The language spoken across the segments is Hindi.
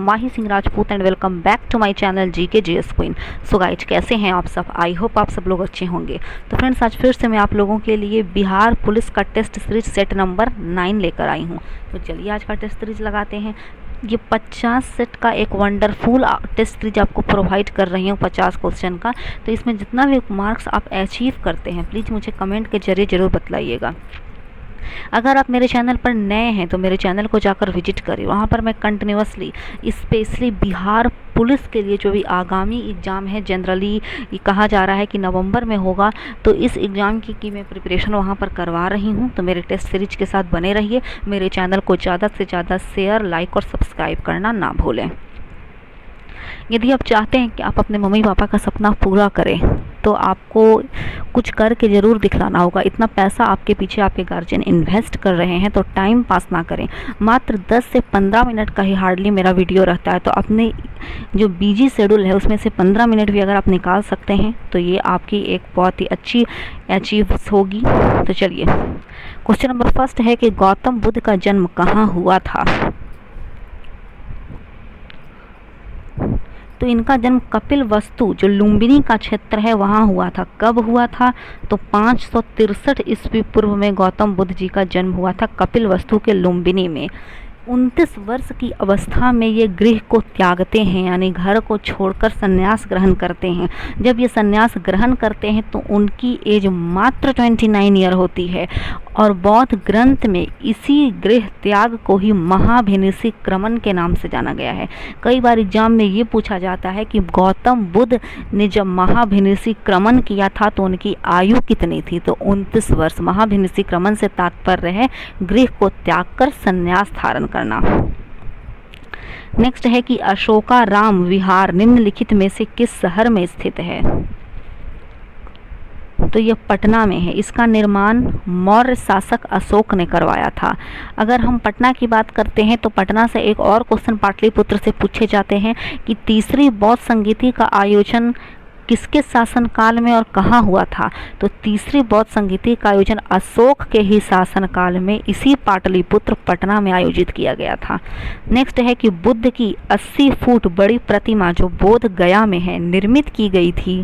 Mahi Singh Rajput and welcome back to my channel GK GS queen. So guys, कैसे हैं आप सब? आई होप आप सब लोग अच्छे होंगे। तो फ्रेंड्स, आज फिर से मैं आप लोगों के लिए बिहार पुलिस का टेस्ट सीरीज सेट नंबर 9 लेकर आई हूँ। तो चलिए आज का टेस्ट सीरीज लगाते हैं। ये 50 सेट का एक वंडरफुल टेस्ट सीरीज आपको प्रोवाइड कर रही हूँ 50 क्वेश्चन का। तो इसमें जितना भी मार्क्स आप अचीव करते हैं प्लीज़ मुझे कमेंट के जरिए ज़रूर बतलाइएगा। अगर आप मेरे चैनल पर नए हैं तो मेरे चैनल को जाकर विजिट करिए। वहाँ पर मैं कंटिन्यूसली स्पेशली बिहार पुलिस के लिए जो भी आगामी एग्ज़ाम है, जनरली कहा जा रहा है कि नवंबर में होगा, तो इस एग्ज़ाम की मैं प्रिपरेशन वहाँ पर करवा रही हूँ। तो मेरे टेस्ट सीरीज के साथ बने रहिए। मेरे चैनल को ज़्यादा से ज़्यादा शेयर, लाइक और सब्सक्राइब करना ना भूलें। यदि आप चाहते हैं कि आप अपने मम्मी पापा का सपना पूरा करें तो आपको कुछ करके ज़रूर दिखलाना होगा। इतना पैसा आपके पीछे आपके गार्जियन इन्वेस्ट कर रहे हैं, तो टाइम पास ना करें। मात्र 10 से 15 मिनट का ही हार्डली मेरा वीडियो रहता है। तो अपने जो बिजी शेड्यूल है उसमें से 15 मिनट भी अगर आप निकाल सकते हैं तो ये आपकी एक बहुत ही अच्छी अचीव्स होगी। तो चलिए, क्वेश्चन नंबर फर्स्ट है कि गौतम बुद्ध का जन्म कहाँ हुआ था? तो इनका जन्म कपिल वस्तु जो लुम्बिनी का क्षेत्र है वहाँ हुआ था। कब हुआ था? तो 563 ईस्वी पूर्व में गौतम बुद्ध जी का जन्म हुआ था कपिल वस्तु के लुम्बिनी में। 29 वर्ष की अवस्था में ये गृह को त्यागते हैं, यानी घर को छोड़कर संन्यास ग्रहण करते हैं। जब ये संन्यास ग्रहण करते हैं तो उनकी एज मात्र 29 ईयर होती है। और बौद्ध ग्रंथ में इसी गृह त्याग को ही महाभिनिषिक्रमण के नाम से जाना गया है। कई बार एग्जाम में ये पूछा जाता है कि गौतम बुद्ध ने जब महाभिनिषिक्रमण किया था तो उनकी आयु कितनी थी? तो 29 वर्ष। महाभिनिषिक्रमण से तात्पर्य है गृह को त्याग कर संन्यास धारण करना। नेक्स्ट है कि अशोकाराम विहार निम्नलिखित में से किस शहर में स्थित है? तो यह पटना में है। इसका निर्माण मौर्य शासक अशोक ने करवाया था। अगर हम पटना की बात करते हैं तो पटना से एक और क्वेश्चन पाटलिपुत्र से पूछे जाते हैं कि तीसरी बौद्ध संगीति का आयोजन किसके शासनकाल में और कहाँ हुआ था? तो तीसरी बौद्ध संगीति का आयोजन अशोक के ही शासनकाल में इसी पाटलिपुत्र पटना में आयोजित किया गया था। नेक्स्ट है कि बुद्ध की 80 फुट बड़ी प्रतिमा जो बोध गया में है निर्मित की गई थी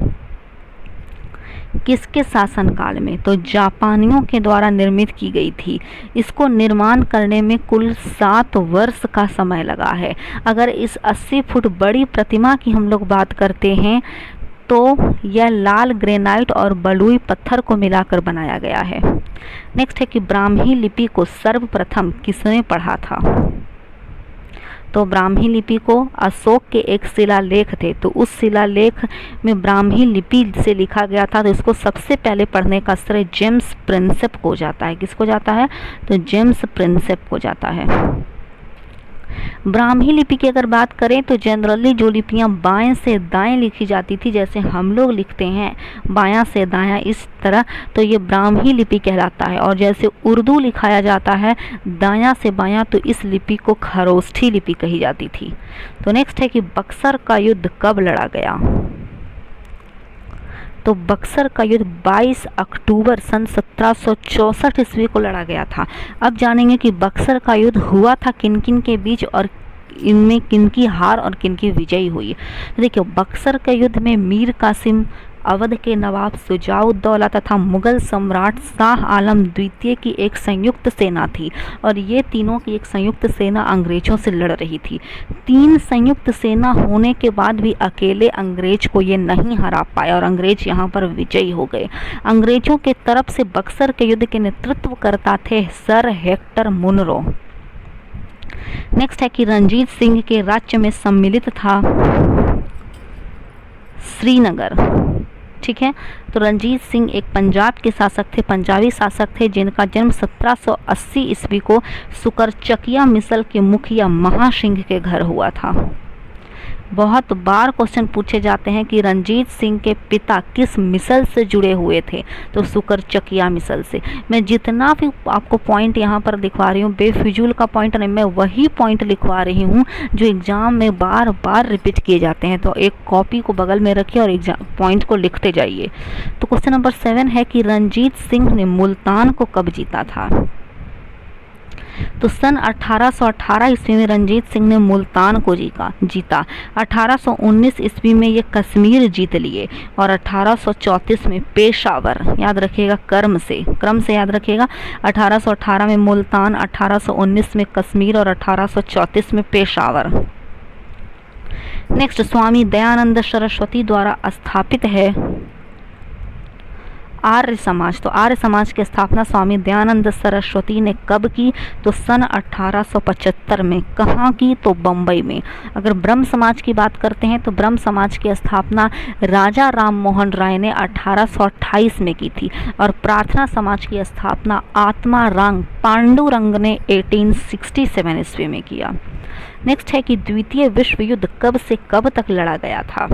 किसके शासनकाल में? तो जापानियों के द्वारा निर्मित की गई थी। इसको निर्माण करने में कुल 7 वर्ष का समय लगा है। अगर इस 80 फुट बड़ी प्रतिमा की हम लोग बात करते हैं तो यह लाल ग्रेनाइट और बलुई पत्थर को मिलाकर बनाया गया है। नेक्स्ट है कि ब्राह्मी लिपि को सर्वप्रथम किसने पढ़ा था? तो ब्राह्मी लिपि को अशोक के एक शिलालेख थे, तो उस शिलालेख में ब्राह्मी लिपि से लिखा गया था। तो इसको सबसे पहले पढ़ने का श्रेय जेम्स प्रिंसेप को जाता है। किसको जाता है? तो जेम्स प्रिंसेप को जाता है। ब्राह्मी लिपि की अगर बात करें तो जनरली जो लिपियां बाएं से दाएं लिखी जाती थी, जैसे हम लोग लिखते हैं बायां से दायां इस तरह, तो ये ब्राह्मी लिपि कहलाता है। और जैसे उर्दू लिखाया जाता है दायां से बायां, तो इस लिपि को खरोष्ठी लिपि कही जाती थी। तो नेक्स्ट है कि बक्सर का युद्ध कब लड़ा गया? तो बक्सर का युद्ध 22 अक्टूबर सन 1764 ईस्वी को लड़ा गया था। अब जानेंगे कि बक्सर का युद्ध हुआ था किन किन के बीच और इनमें किन की हार और किन की विजय हुई। तो देखिए, बक्सर के युद्ध में मीर कासिम, अवध के नवाब शुजाउद्दौला तथा मुगल सम्राट शाह आलम द्वितीय की एक संयुक्त सेना थी। और ये तीनों की एक संयुक्त सेना अंग्रेजों से लड़ रही थी। 3 संयुक्त सेना होने के बाद भी अकेले अंग्रेज को ये नहीं हरा पाया और अंग्रेज यहाँ पर विजयी हो गए। अंग्रेजों के तरफ से बक्सर के युद्ध के नेतृत्व करता थे सर हेक्टर मुनरो। नेक्स्ट है कि रंजीत सिंह के राज्य में सम्मिलित था श्रीनगर। ठीक है, तो रंजीत सिंह एक पंजाब के शासक थे, पंजाबी शासक थे, जिनका जन्म 1780 ईस्वी को सुकरचकिया मिसल के मुखिया महासिंह के घर हुआ था। बहुत बार क्वेश्चन पूछे जाते हैं कि रंजीत सिंह के पिता किस मिसल से जुड़े हुए थे? तो सुकरचकिया मिसल से। मैं जितना भी आपको पॉइंट यहाँ पर दिखवा रही हूँ बेफिजूल का पॉइंट नहीं, मैं वही पॉइंट लिखवा रही हूँ जो एग्ज़ाम में बार बार रिपीट किए जाते हैं। तो एक कॉपी को बगल में रखिए और एग्जाम पॉइंट को लिखते जाइए। तो क्वेश्चन नंबर 7 है कि रंजीत सिंह ने मुल्तान को कब जीता था? तो सन 1818 ईस्वी में रंजीत सिंह ने मुल्तान को जीता। 1819 ईस्वी में ये कश्मीर जीत लिए और 1834 में पेशावर, याद रखिएगा क्रम से याद रखिएगा, 1818 में मुल्तान, 1819 में कश्मीर और 1834 में पेशावर। नेक्स्ट, स्वामी दयानंद सरस्वती द्वारा स्थापित है आर्य समाज। तो आर्य समाज की स्थापना स्वामी दयानंद सरस्वती ने कब की? तो सन 1875 में। कहाँ की? तो बम्बई में। अगर ब्रह्म समाज की बात करते हैं तो ब्रह्म समाज की स्थापना राजा राम मोहन राय ने 1828 में की थी और प्रार्थना समाज की स्थापना आत्मा राम पांडुरंग ने 1867 ईस्वी में किया। नेक्स्ट है कि द्वितीय विश्व युद्ध कब से कब तक लड़ा गया था?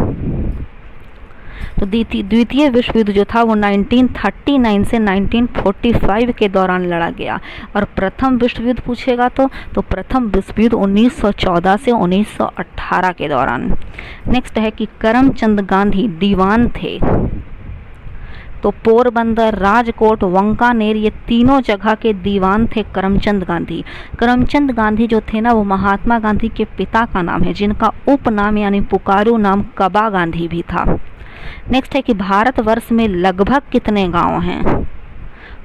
तो द्वितीय विश्व युद्ध जो था वो 1939 से 1945 के दौरान लड़ा गया। और प्रथम विश्व युद्ध पूछेगा तो प्रथम विश्व युद्ध 1914 से 1918 के दौरान। नेक्स्ट है कि करमचंद गांधी दीवान थे। तो पोरबंदर, राजकोट, वांकानेर, ये तीनों जगह के दीवान थे करमचंद गांधी। करमचंद गांधी जो थे ना वो महात्मा गांधी के पिता का नाम है, जिनका उपनाम यानी पुकारू नाम कबा गांधी भी था। नेक्स्ट है कि भारतवर्ष में लगभग कितने गांव हैं?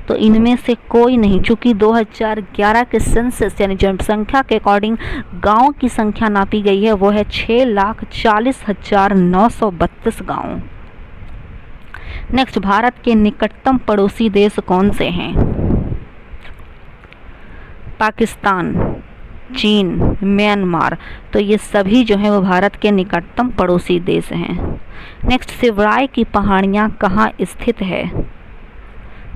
तो इनमें से कोई नहीं, चूंकि 2011 के सेंसस यानी जनसंख्या के अकॉर्डिंग गांव की संख्या नापी गई है, वो है 6,40,932 गांव। नेक्स्ट, भारत के निकटतम पड़ोसी देश कौन से हैं? पाकिस्तान, चीन, म्यांमार। तो ये सभी जो है वो भारत के निकटतम पड़ोसी देश हैं। नेक्स्ट, शिवराय की पहाड़ियाँ कहाँ स्थित है?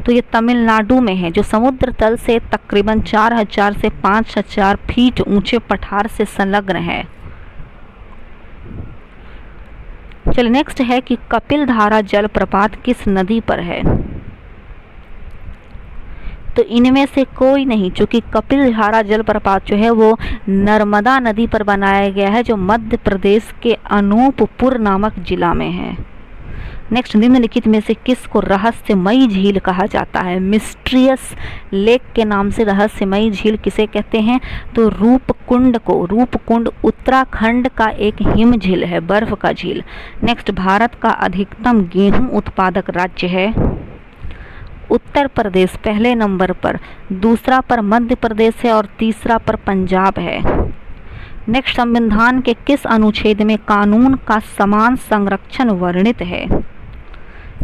तो ये तमिलनाडु में है, जो समुद्र तल से तकरीबन 4,000 से 5,000 फीट ऊंचे पठार से संलग्न है। चलिए नेक्स्ट है कि कपिल धारा जलप्रपात किस नदी पर है? तो इनमें से कोई नहीं, चूँकि कपिल धारा जलप्रपात जो है वो नर्मदा नदी पर बनाया गया है, जो मध्य प्रदेश के अनूपपुर नामक जिला में है। नेक्स्ट, निम्नलिखित में से किसको रहस्यमयी झील कहा जाता है? मिस्ट्रियस लेक के नाम से रहस्यमयी झील किसे कहते हैं? तो रूपकुंड को। रूपकुंड उत्तराखंड का एक हिम झील है, बर्फ का झील। नेक्स्ट, भारत का अधिकतम गेहूं उत्पादक राज्य है? उत्तर प्रदेश पहले नंबर पर, दूसरा पर मध्य प्रदेश है और तीसरा पर पंजाब है। नेक्स्ट, संविधान के किस अनुच्छेद में कानून का समान संरक्षण वर्णित है?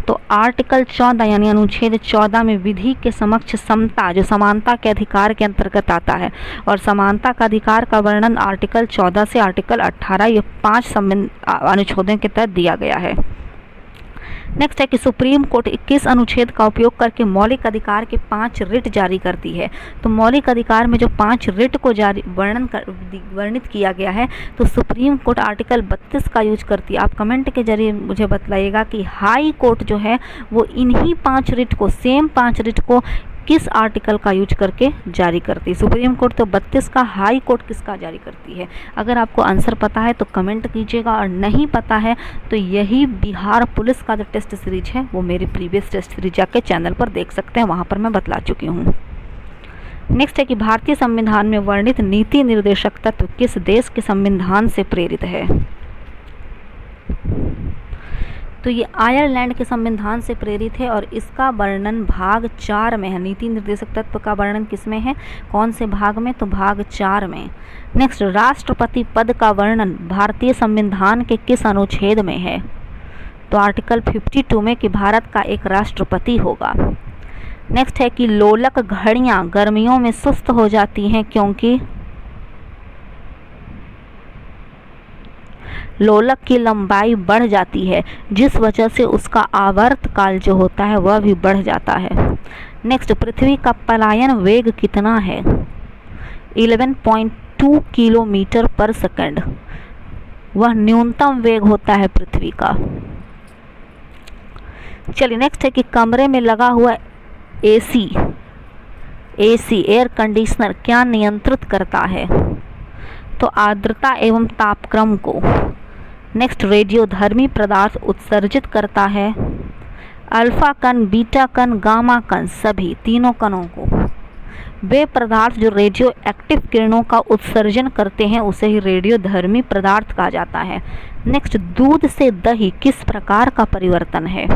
तो आर्टिकल 14 यानी अनुच्छेद 14 में विधि के समक्ष समता, जो समानता के अधिकार के अंतर्गत आता है, और समानता का अधिकार का वर्णन आर्टिकल 14 से आर्टिकल 18 ये 5 अनुच्छेदों के तहत दिया गया है। नेक्स्ट है कि सुप्रीम कोर्ट किस अनुच्छेद का उपयोग करके मौलिक अधिकार के 5 रिट जारी करती है? तो मौलिक अधिकार में जो 5 रिट को वर्णित किया गया है, तो सुप्रीम कोर्ट आर्टिकल 32 का यूज करती है। आप कमेंट के जरिए मुझे बतलाइएगा कि हाई कोर्ट जो है वो इन्हीं 5 रिट को, सेम 5 रिट को किस आर्टिकल का यूज करके जारी करती है? सुप्रीम कोर्ट तो 32 का, हाई कोर्ट किसका जारी करती है? अगर आपको आंसर पता है तो कमेंट कीजिएगा, और नहीं पता है तो यही बिहार पुलिस का जो टेस्ट सीरीज है वो मेरी प्रीवियस टेस्ट सीरीज जाके चैनल पर देख सकते हैं, वहाँ पर मैं बतला चुकी हूँ। नेक्स्ट है कि भारतीय संविधान में वर्णित नीति निर्देशक तत्व किस देश के संविधान से प्रेरित है? तो ये आयरलैंड के संविधान से प्रेरित है और इसका वर्णन भाग 4 में है। नीति निर्देशक तत्व का वर्णन किसमें है, कौन से भाग में? तो भाग 4 में। नेक्स्ट, राष्ट्रपति पद का वर्णन भारतीय संविधान के किस अनुच्छेद में है? तो आर्टिकल 52 में कि भारत का एक राष्ट्रपति होगा। नेक्स्ट है कि लोलक घड़ियां गर्मियों में सुस्त हो जाती हैं क्योंकि लोलक की लंबाई बढ़ जाती है, जिस वजह से उसका आवर्त काल जो होता है वह भी बढ़ जाता है। नेक्स्ट, पृथ्वी का पलायन वेग कितना है? 11.2 किलोमीटर पर सेकंड, वह न्यूनतम वेग होता है पृथ्वी का। चलिए नेक्स्ट है कि कमरे में लगा हुआ एसी एयर कंडीशनर क्या नियंत्रित करता है? तो आर्द्रता एवं तापक्रम को। नेक्स्ट, रेडियोधर्मी पदार्थ उत्सर्जित करता है? अल्फा कण, बीटा कण, गामा कण, सभी तीनों कणों को। वे पदार्थ जो रेडियो एक्टिव किरणों का उत्सर्जन करते हैं उसे ही रेडियोधर्मी पदार्थ कहा जाता है। नेक्स्ट, दूध से दही किस प्रकार का परिवर्तन है?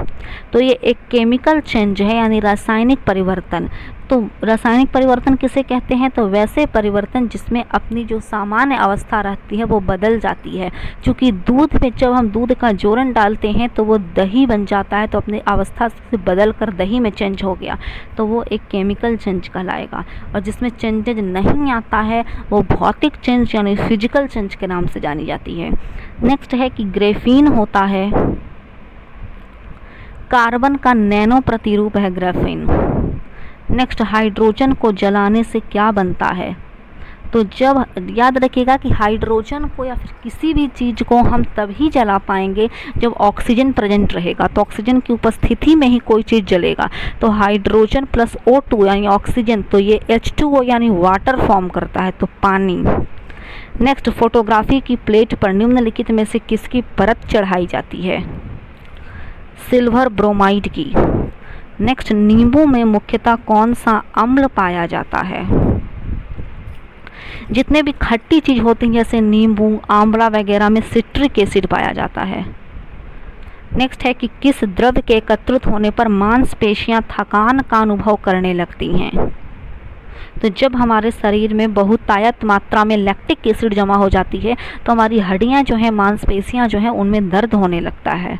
तो ये एक केमिकल चेंज है, यानी रासायनिक परिवर्तन। तो रासायनिक परिवर्तन किसे कहते हैं? तो वैसे परिवर्तन जिसमें अपनी जो सामान्य अवस्था रहती है वो बदल जाती है। क्योंकि दूध में जब हम दूध का जोरन डालते हैं तो वो दही बन जाता है, तो अपनी अवस्था से बदल कर दही में चेंज हो गया, तो वो एक केमिकल चेंज कहलाएगा। और जिसमें चेंजेज नहीं आता है वो भौतिक चेंज यानी फिजिकल चेंज के नाम से जानी जाती है। नेक्स्ट है कि ग्रेफीन होता है कार्बन का नैनो प्रतिरूप है ग्रेफीन। नेक्स्ट, हाइड्रोजन को जलाने से क्या बनता है? तो जब याद रखिएगा कि हाइड्रोजन को या फिर किसी भी चीज़ को हम तभी जला पाएंगे जब ऑक्सीजन प्रेजेंट रहेगा। तो ऑक्सीजन की उपस्थिति में ही कोई चीज़ जलेगा। तो हाइड्रोजन प्लस O2 यानी ऑक्सीजन, तो ये H2O यानी वाटर फॉर्म करता है, तो पानी। नेक्स्ट, फोटोग्राफी की प्लेट पर निम्नलिखित में से किसकी परत चढ़ाई जाती है? सिल्वर ब्रोमाइड की। नेक्स्ट, नींबू में मुख्यतः कौन सा अम्ल पाया जाता है? जितने भी खट्टी चीज़ होती हैं जैसे नींबू, आंवला वगैरह में सिट्रिक एसिड पाया जाता है। नेक्स्ट है कि किस द्रव्य के एकत्रित होने पर मांसपेशियां थकान का अनुभव करने लगती हैं? तो जब हमारे शरीर में बहुतायत मात्रा में लैक्टिक एसिड जमा हो जाती है तो हमारी हड्डियां जो हैं, मांसपेशियां जो हैं, उनमें दर्द होने लगता है।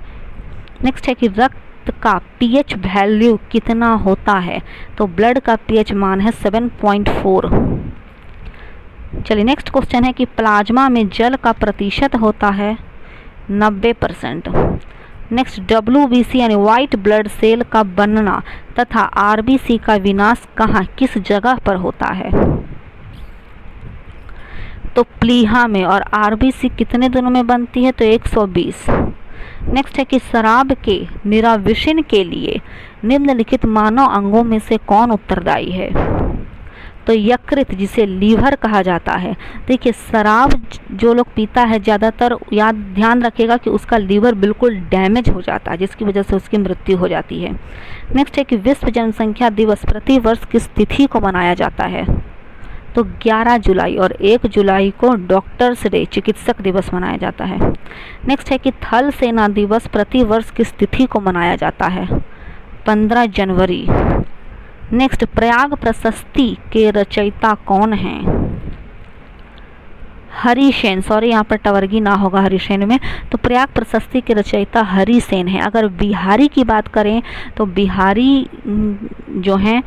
नेक्स्ट है कि रक्त का पीएच वैल्यू कितना होता है? तो ब्लड का पीएच मान है 7.4। चलिए नेक्स्ट क्वेश्चन है कि प्लाज्मा में जल का प्रतिशत होता है 90%। नेक्स्ट, WBC यानी वाइट ब्लड सेल का बनना तथा RBC का विनाश कहाँ, किस जगह पर होता है? तो प्लीहा में। और RBC कितने दिनों में बनती है? तो 120। नेक्स्ट है कि शराब के निराविशन के लिए निम्नलिखित मानव अंगों में से कौन उत्तरदायी है? तो यकृत, जिसे लीवर कहा जाता है। देखिए, शराब जो लोग पीता है ज़्यादातर ध्यान रखिएगा कि उसका लीवर बिल्कुल डैमेज हो जाता है, जिसकी वजह से उसकी मृत्यु हो जाती है। नेक्स्ट है कि विश्व जनसंख्या दिवस प्रति वर्ष किस तिथि को मनाया जाता है? तो 11 जुलाई। और 1 जुलाई को डॉक्टर्स डे, चिकित्सक दिवस मनाया जाता है। नेक्स्ट है कि थल सेना दिवस प्रति वर्ष किस तिथि को मनाया जाता है? 15 जनवरी। नेक्स्ट, प्रयाग प्रशस्ति के रचयिता कौन हैं? हरिसेन। सॉरी, यहाँ पर टवर्गी ना होगा हरिसेन में। तो प्रयाग प्रशस्ति के रचयिता हरिसेन है। अगर बिहारी की बात करें तो बिहारी जो हैं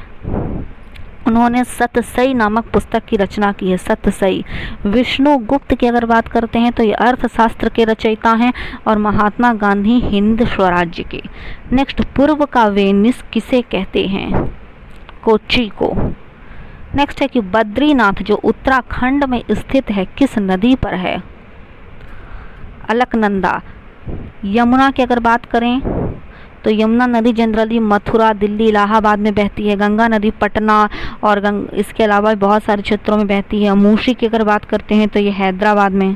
उन्होंने सतसई नामक पुस्तक की रचना की है, सतसई। विष्णुगुप्त की अगर बात करते हैं तो ये अर्थशास्त्र के रचयिता हैं। और महात्मा गांधी हिंद स्वराज्य के। नेक्स्ट, पूर्व का वेनिस किसे कहते हैं? कोच्चि को। नेक्स्ट है कि बद्रीनाथ जो उत्तराखंड में स्थित है किस नदी पर है? अलकनंदा। यमुना की अगर बात करें तो यमुना नदी जनरली मथुरा, दिल्ली, इलाहाबाद में बहती है। गंगा नदी पटना और इसके अलावा बहुत सारे क्षेत्रों में बहती है। मूसी की अगर बात करते हैं तो ये हैदराबाद में।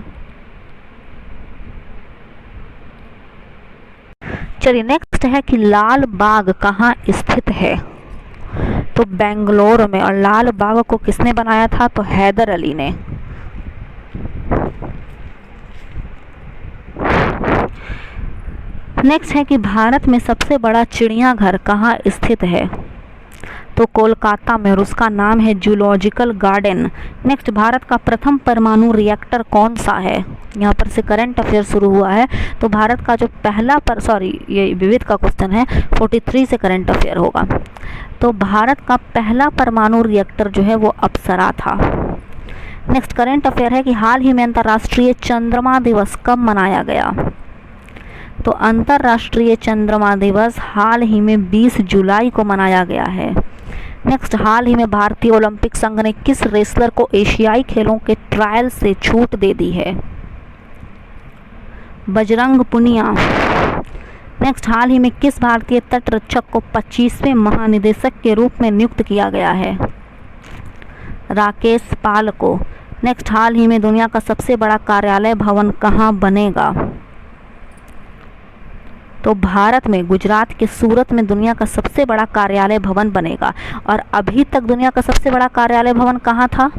चलिए नेक्स्ट है कि लाल बाग कहाँ स्थित है? तो बेंगलोर में। और लाल बाग को किसने बनाया था? तो हैदर अली ने। नेक्स्ट है कि भारत में सबसे बड़ा चिड़ियाघर कहाँ स्थित है? तो कोलकाता में। और उसका नाम है जूलॉजिकल गार्डन। नेक्स्ट, भारत का प्रथम परमाणु रिएक्टर कौन सा है? यहाँ पर से करंट अफेयर शुरू हुआ है। तो भारत का जो पहला ये विविध का क्वेश्चन है, 43 से करंट अफेयर होगा। तो भारत का पहला परमाणु रिएक्टर जो है वो अप्सरा था। नेक्स्ट, करंट अफेयर है कि हाल ही में अंतर्राष्ट्रीय चंद्रमा दिवस कब मनाया गया? तो अंतर्राष्ट्रीय चंद्रमा दिवस हाल ही में 20 जुलाई को मनाया गया है। नेक्स्ट, हाल ही में भारतीय ओलंपिक संघ ने किस रेसलर को एशियाई खेलों के ट्रायल से छूट दे दी है? बजरंग पुनिया। नेक्स्ट, हाल ही में किस भारतीय तटरक्षक को 25वें महानिदेशक के रूप में नियुक्त किया गया है? राकेश पाल को। नेक्स्ट, हाल ही में दुनिया का सबसे बड़ा कार्यालय भवन कहाँ बनेगा? तो तो भारत में गुजरात के सूरत में दुनिया का सबसे बड़ा कार्यालय भवन बनेगा। और अभी तक दुनिया का सबसे बड़ा कार्यालय भवन कहाँ था,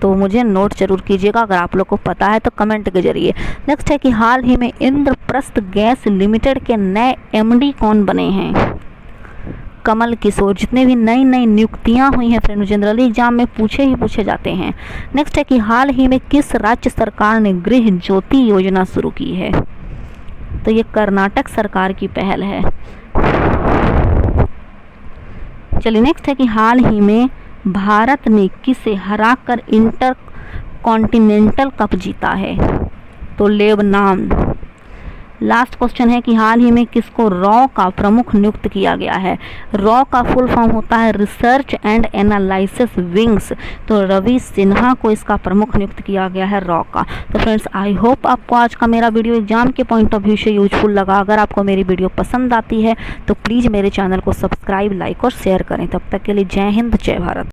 तो मुझे नोट जरूर कीजिएगा, अगर आप लोग को पता है तो कमेंट के जरिए। नेक्स्ट है कि हाल ही में इंद्रप्रस्थ गैस लिमिटेड के नए एमडी कौन बने हैं? कमल किशोर। जितने भी नई नई नियुक्तियां हुई हैं फ्रेंड, जनरली एग्जाम में पूछे जाते हैं। नेक्स्ट है कि हाल ही में किस राज्य सरकार ने गृह ज्योति योजना शुरू की है? तो ये कर्नाटक सरकार की पहल है। चलिए नेक्स्ट है कि हाल ही में भारत ने किसे हराकर इंटर कॉन्टिनेंटल कप जीता है? तो लेबनान। लास्ट क्वेश्चन है कि हाल ही में किसको रॉ का प्रमुख नियुक्त किया गया है? रॉ का फुल फॉर्म होता है रिसर्च एंड एनालिसिस विंग्स। तो रवि सिन्हा को इसका प्रमुख नियुक्त किया गया है रॉ का। तो फ्रेंड्स, आई होप आपको आज का मेरा वीडियो एग्जाम के पॉइंट ऑफ व्यू से यूजफुल लगा। अगर आपको मेरी वीडियो पसंद आती है तो प्लीज़ मेरे चैनल को सब्सक्राइब, लाइक और शेयर करें। तब तक के लिए जय हिंद, जय भारत।